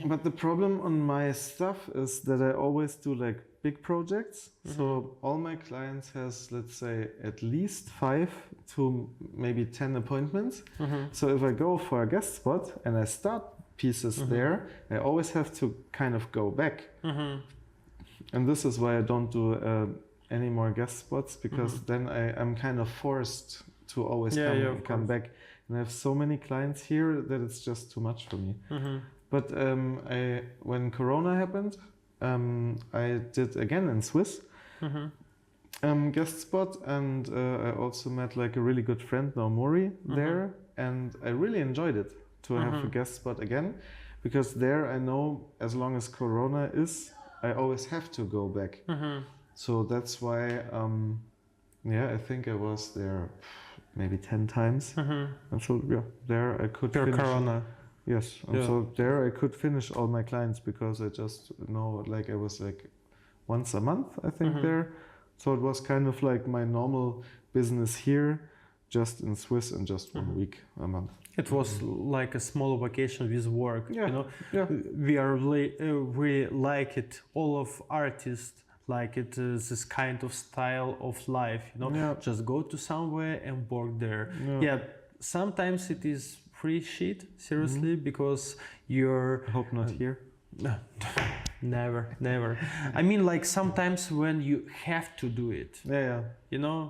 Speaker 3: But the problem on my stuff is that I always do like big projects. So all my clients has, let's say, at least 5 to maybe 10 appointments. So if I go for a guest spot and I start pieces there, I always have to kind of go back. And this is why I don't do any more guest spots, because then I'm kind of forced to always come back. And I have so many clients here that it's just too much for me. But when Corona happened, I did again in Swiss guest spot, and I also met like a really good friend, Naomori, there, and I really enjoyed it to have a guest spot again, because there I know as long as Corona is, I always have to go back. So that's why, I think I was there maybe 10 times. And so there I could finish.
Speaker 2: Corona.
Speaker 3: Yes, and so there I could finish all my clients because I just know, like I was like once a month, I think there. So it was kind of like my normal business here, just in Swiss and just 1 week a month.
Speaker 2: It was like a small vacation with work,
Speaker 3: Yeah.
Speaker 2: you know.
Speaker 3: Yeah.
Speaker 2: We like it. All of artists like it. This kind of style of life, you know.
Speaker 3: Yeah.
Speaker 2: Just go to somewhere and work there.
Speaker 3: Yeah.
Speaker 2: Sometimes it is free shit, seriously, because you're.
Speaker 3: I hope not here.
Speaker 2: No, never. I mean, like sometimes when you have to do it,
Speaker 3: Yeah.
Speaker 2: you know.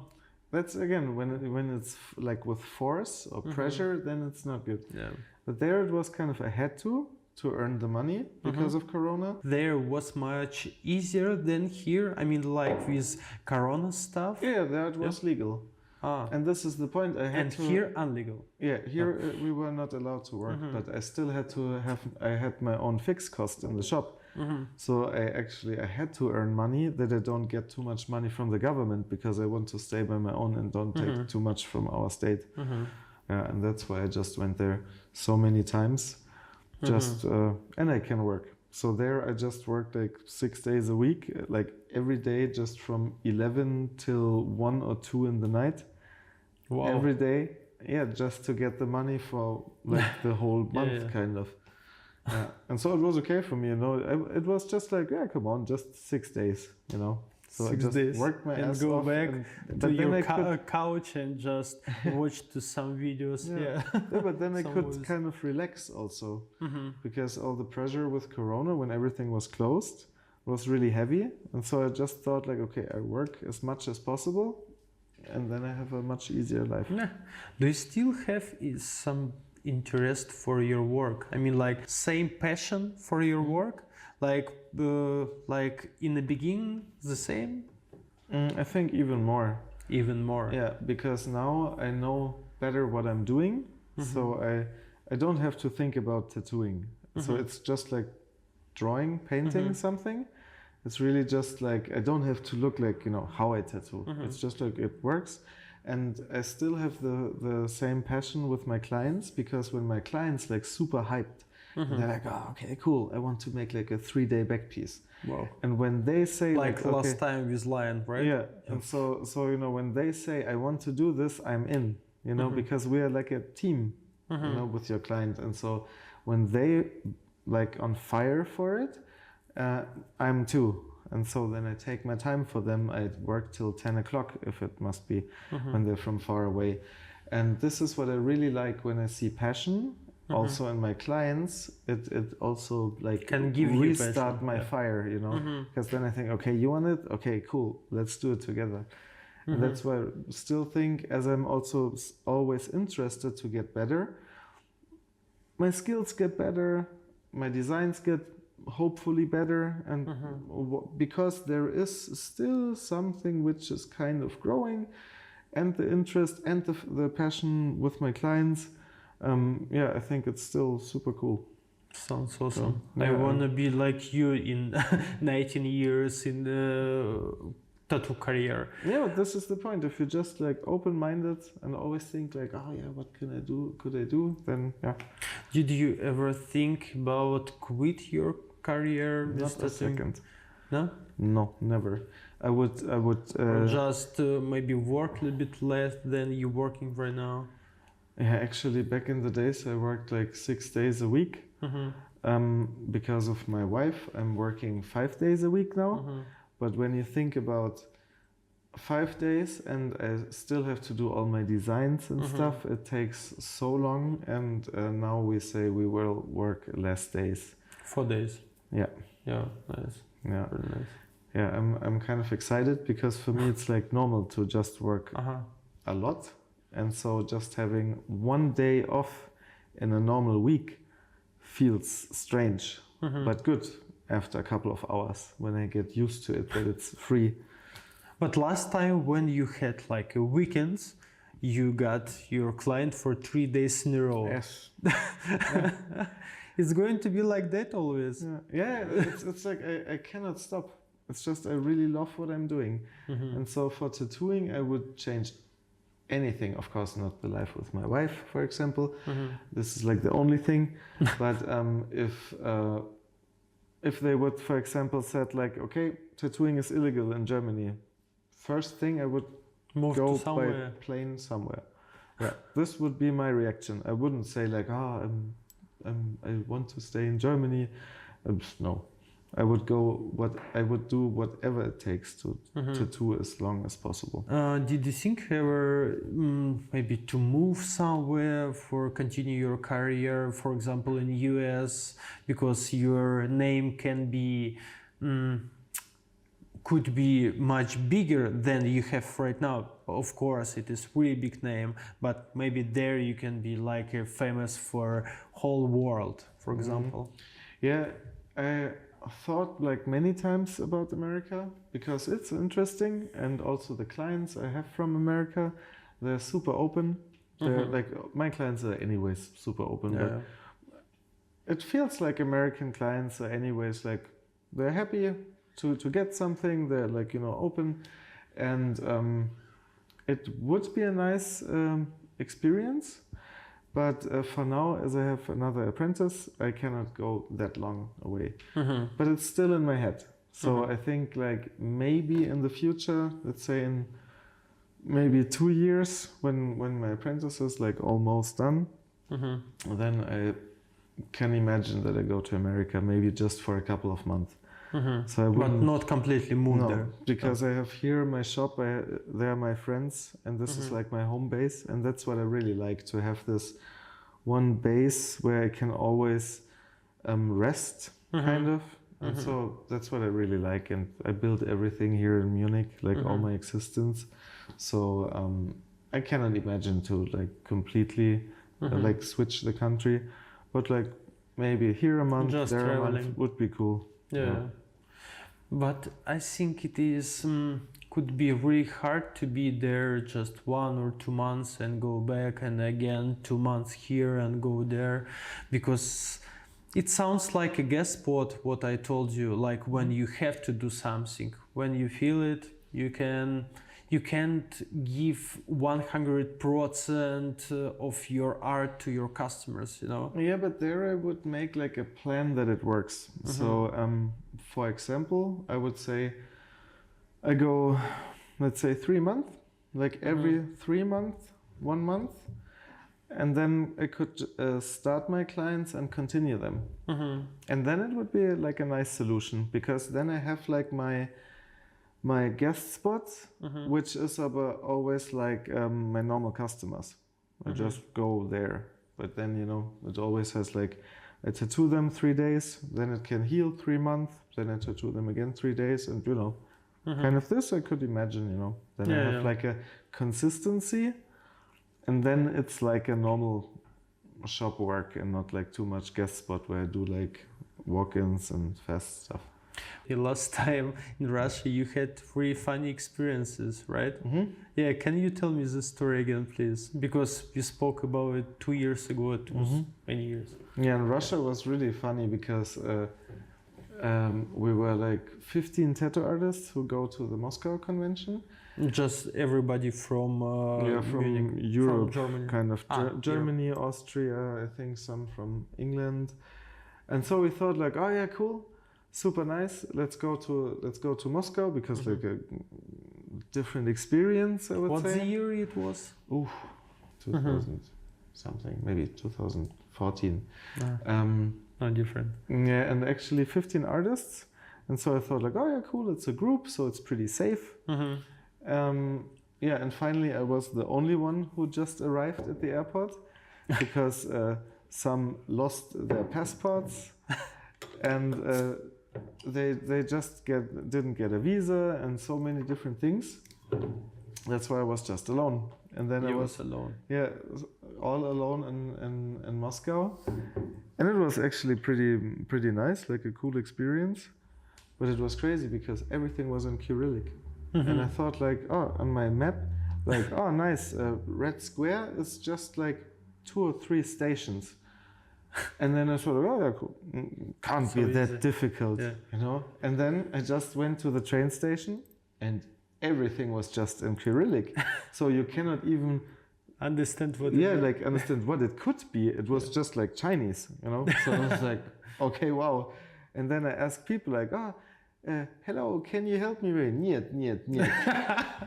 Speaker 3: That's again when it's like with force or pressure, then it's not good.
Speaker 2: Yeah.
Speaker 3: But there it was kind of I had to earn the money because of Corona.
Speaker 2: There was much easier than here. I mean, like with Corona stuff.
Speaker 3: Yeah, there it was legal. And this is the point. I had
Speaker 2: And
Speaker 3: to.
Speaker 2: here illegal.
Speaker 3: Yeah, here we were not allowed to work, but I still had to have. I had my own fixed cost in the shop. So I had to earn money that I don't get too much money from the government because I want to stay by my own and don't take too much from our state. Yeah, and that's why I just went there so many times, just and I can work. So there I just worked like 6 days a week, like every day, just from 11 till 1 or 2 in the night.
Speaker 2: Wow.
Speaker 3: Every day, just to get the money for like the whole month, kind of. And so it was okay for me, you know. It was just like, come on, just 6 days, you know. So
Speaker 2: 6
Speaker 3: I just
Speaker 2: days
Speaker 3: worked my
Speaker 2: and
Speaker 3: ass
Speaker 2: go
Speaker 3: off
Speaker 2: back
Speaker 3: but
Speaker 2: to
Speaker 3: then
Speaker 2: your couch and just watch to some videos.
Speaker 3: Yeah, but then I
Speaker 2: Some
Speaker 3: could
Speaker 2: movies.
Speaker 3: kind of relax also because all the pressure with Corona when everything was closed was really heavy, and so I just thought like, okay, I work as much as possible, and then I have a much easier life.
Speaker 2: Yeah. Do you still have some interest for your work? I mean, like same passion for your work, like in the beginning, the same.
Speaker 3: I think even more.
Speaker 2: Even more.
Speaker 3: Yeah, because now I know better what I'm doing, so I don't have to think about tattooing. So it's just like drawing, painting something. It's really just like I don't have to look like, you know, how I tattoo. It's just like it works. And I still have the same passion with my clients, because when my clients like super hyped, and they're like, oh, okay, cool, I want to make like a 3-day back piece.
Speaker 2: Wow.
Speaker 3: And when they say
Speaker 2: Like
Speaker 3: okay,
Speaker 2: last time with Lion, right?
Speaker 3: yeah. And so you know, when they say I want to do this, I'm in, you know, because we are like a team, you know, with your client. And so when they like on fire for it, I'm too. And so then I take my time for them. I work till 10 o'clock if it must be, when they're from far away. And this is what I really like when I see passion. Also in my clients, it also like
Speaker 2: Can give you
Speaker 3: restart
Speaker 2: passion,
Speaker 3: my fire, you know, because then I think, okay, you want it? Okay, cool, let's do it together. And that's why I still think, as I'm also always interested to get better, my skills get better, my designs get hopefully better, and because there is still something which is kind of growing, and the interest and the passion with my clients, I think it's still super cool.
Speaker 2: Sounds awesome.
Speaker 3: So,
Speaker 2: I want to be like you in 19 years in the tattoo career.
Speaker 3: Yeah, but this is the point. If you're just like open-minded and always think like, oh yeah, what can I do? Could I do? Then yeah.
Speaker 2: Did you ever think about quit your career?
Speaker 3: Not a second.
Speaker 2: No?
Speaker 3: No, never. I would.
Speaker 2: Or just maybe work a little bit less than you're working right now?
Speaker 3: Yeah, actually, back in the days, I worked like 6 days a week. Because of my wife, I'm working 5 days a week now. But when you think about 5 days and I still have to do all my designs and stuff, it takes so long. And now we say we will work less days.
Speaker 2: 4 days.
Speaker 3: Yeah.
Speaker 2: Yeah, nice.
Speaker 3: Yeah.
Speaker 2: Very nice.
Speaker 3: Yeah, I'm kind of excited because for me it's like normal to just work a lot. And so just having 1 day off in a normal week feels strange, but good after a couple of hours when I get used to it, that it's free.
Speaker 2: But last time when you had like a weekends, you got your client for 3 days in a row.
Speaker 3: Yes.
Speaker 2: It's going to be like that always.
Speaker 3: Yeah, it's like I cannot stop. It's just I really love what I'm doing. And so for tattooing, I would change anything. Of course, not the life with my wife, for example. This is like the only thing. But if they would, for example, said like, okay, tattooing is illegal in Germany, first thing I would
Speaker 2: Move
Speaker 3: go
Speaker 2: to somewhere.
Speaker 3: by plane somewhere. Yeah, this would be my reaction. I wouldn't say like, I want to stay in Germany. No, I would do whatever it takes to tattoo as long as possible.
Speaker 2: Did you think ever maybe to move somewhere for continue your career, for example, in US, because your name can be could be much bigger than you have right now? Of course, it is really big name, but maybe there you can be like famous for whole world, for example.
Speaker 3: Yeah, I thought like many times about America because it's interesting, and also the clients I have from America, they're super open. They're like, my clients are anyways super open, but it feels like American clients are anyways like, they're happy to get something. They're like, open, and it would be a nice experience. But for now, as I have another apprentice, I cannot go that long away. But it's still in my head. So I think like maybe in the future, let's say in maybe 2 years, when my apprentice is like almost done, then I can imagine that I go to America, maybe just for a couple of months. So I
Speaker 2: But not completely move there.
Speaker 3: Because I have here my shop, they are my friends, and this is like my home base, and that's what I really like, to have this one base where I can always rest, kind of. And so that's what I really like, and I built everything here in Munich, like all my existence. So I cannot imagine to like completely like switch the country, but like maybe here a month,
Speaker 2: Just
Speaker 3: there
Speaker 2: traveling.
Speaker 3: a month would be cool.
Speaker 2: Yeah. But I think it is could be really hard to be there just 1 or 2 months and go back, and again 2 months here and go there, because it sounds like a guest spot, what I told you, like when you have to do something, when you feel it, you can't give 100% of your art to your customers,
Speaker 3: Yeah, but there I would make like a plan that it works. So, for example, I would say I go, let's say 3 months, like every 3 months, 1 month, and then I could start my clients and continue them. And then it would be like a nice solution, because then I have like my guest spots, which is always like my normal customers. I just go there, but then it always has like, I tattoo them 3 days, then it can heal 3 months, then I tattoo them again 3 days, and kind of this I could imagine, then I have like a consistency, and then it's like a normal shop work and not like too much guest spot where I do like walk-ins and fast stuff.
Speaker 2: The last time in Russia you had 3 funny experiences, right? Yeah, can you tell me the story again, please? Because you spoke about it 2 years ago, it was many years.
Speaker 3: Yeah, and Russia was really funny because we were like 15 tattoo artists who go to the Moscow convention.
Speaker 2: Just everybody from
Speaker 3: from
Speaker 2: Munich,
Speaker 3: Europe,
Speaker 2: from Germany.
Speaker 3: kind of Germany, Austria, I think some from England. And so we thought like, oh yeah, cool, super nice. Let's go to Moscow, because like a different experience, I would say.
Speaker 2: What the year it was?
Speaker 3: 2000 something, maybe 2014.
Speaker 2: Not different.
Speaker 3: Yeah, and actually 15 artists. And so I thought like, oh yeah, cool, it's a group, so it's pretty safe. Yeah, and finally I was the only one who just arrived at the airport, because some lost their passports, and they just didn't get a visa, and so many different things. That's why I was just alone. And then I was
Speaker 2: alone.
Speaker 3: Yeah, all alone in Moscow, and it was actually pretty nice, like a cool experience. But it was crazy because everything was in Cyrillic, and I thought like, oh, on my map, like, oh, nice, Red Square is just like 2 or 3 stations. And then I thought, oh yeah, cool. Can't be that difficult, And then I just went to the train station, and everything was just in Cyrillic. So you cannot even
Speaker 2: understand what
Speaker 3: understand what it could be. It was just like Chinese, you know. So I was like, okay, wow. And then I asked people like, hello, can you help me with niet. And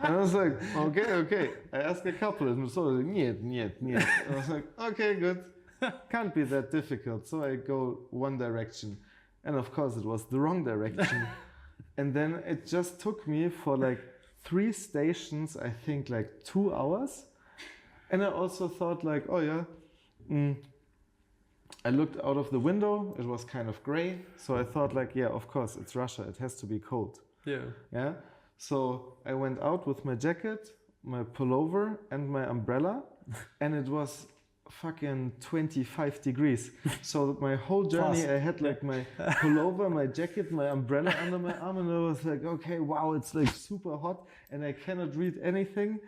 Speaker 3: I was like, okay. I asked a couple and so like, niet. I was like, okay, good. Can't be that difficult. So I go one direction. And of course it was the wrong direction. And then it just took me for like 3 stations, I think like 2 hours. And I also thought like, I looked out of the window, it was kind of gray. So I thought like, yeah, of course, it's Russia, it has to be cold. Yeah. So I went out with my jacket, my pullover and my umbrella, and it was fucking 25 degrees. So my whole journey, I had like my pullover, my jacket, my umbrella under my arm, and I was like, okay, wow, it's like super hot and I cannot read anything.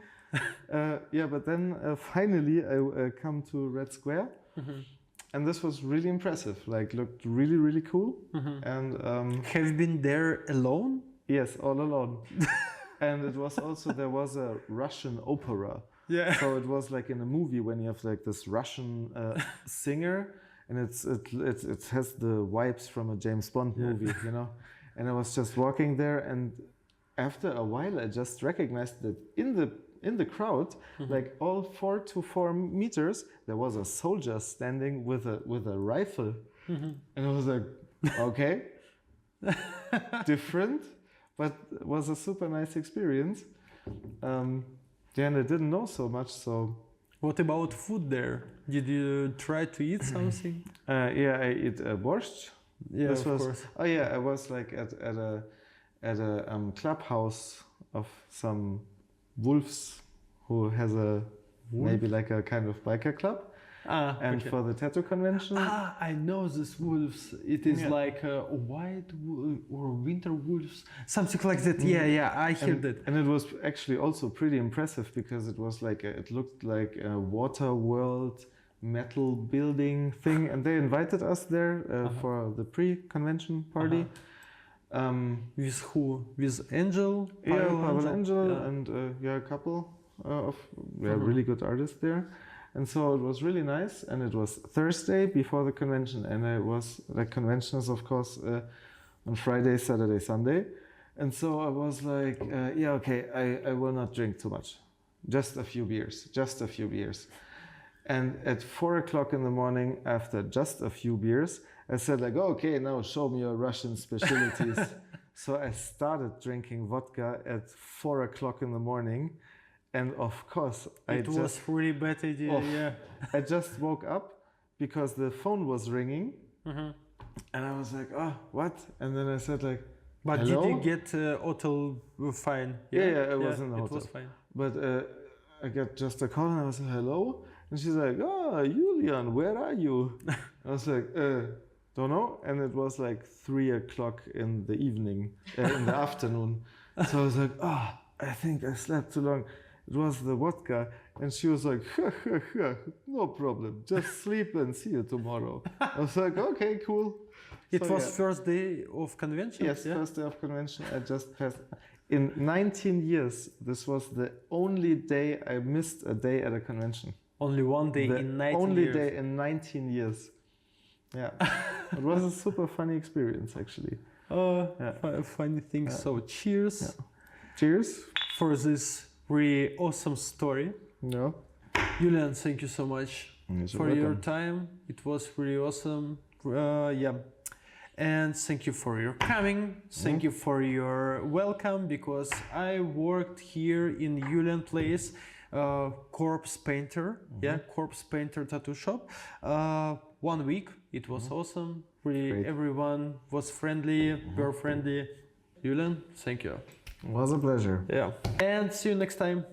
Speaker 3: But then finally I come to Red Square. And this was really impressive, like looked really, really cool. And
Speaker 2: have you been there alone?
Speaker 3: Yes, all alone. And it was also, there was a Russian opera.
Speaker 2: Yeah.
Speaker 3: So it was like in a movie when you have like this Russian singer, and it has the vibes from a James Bond movie, you know. And I was just walking there, and after a while, I just recognized that in the crowd, like all 4 to 4 meters, there was a soldier standing with a rifle, and I was like, okay, different, but it was a super nice experience. And I didn't know so much. So,
Speaker 2: what about food there? Did you try to eat something?
Speaker 3: I eat borscht.
Speaker 2: Yeah, of course.
Speaker 3: Oh yeah, I was like at a clubhouse of some wolves who has maybe like a kind of biker club. And for the tattoo convention.
Speaker 2: I know this wolves. It is like white or winter wolves, something like that. Yeah, I heard that.
Speaker 3: And it was actually also pretty impressive because it was like it looked like a water world metal building thing, and they invited us there for the pre-convention party.
Speaker 2: With who? With Angel?
Speaker 3: Pavel Angel, and a couple of really good artists there. And so it was really nice, and it was Thursday before the convention, and it was like conventions, of course, on Friday, Saturday, Sunday. And so I was like, I will not drink too much, just a few beers. And at 4 o'clock in the morning, after just a few beers, I said like, okay, now show me your Russian specialties. So I started drinking vodka at 4 o'clock in the morning. And of course,
Speaker 2: it was really bad idea.
Speaker 3: I just woke up because the phone was ringing, and I was like, what? And then I said like,
Speaker 2: but
Speaker 3: hello?
Speaker 2: Did you get hotel fine?
Speaker 3: Yeah, I was in the hotel.
Speaker 2: It was fine.
Speaker 3: But I got just a call, and I was like, hello? And she's like, Julian, where are you? I was like, don't know. And it was like 3 o'clock in the evening, in the afternoon. So I was like, I think I slept too long. It was the vodka, and she was like, no problem, just sleep and see you tomorrow. I was like, okay, cool.
Speaker 2: It was first day of convention?
Speaker 3: Yes, first day of convention. I just passed. In 19 years, this was the only day I missed a day at a convention.
Speaker 2: Only one day in 19 years?
Speaker 3: Only day in 19 years. Yeah. It was a super funny experience, actually.
Speaker 2: Funny thing. So cheers.
Speaker 3: Yeah. Cheers.
Speaker 2: For this really awesome story.
Speaker 3: No.
Speaker 2: Julian, thank you so much for your time. It was really awesome. And thank you for your coming. Thank you for your welcome, because I worked here in Julian place, corpse painter. Corpse painter tattoo shop. 1 week. It was awesome. Really, great. Everyone was friendly, were friendly. Julian, thank you.
Speaker 3: It was a pleasure.
Speaker 2: Yeah. And see you next time.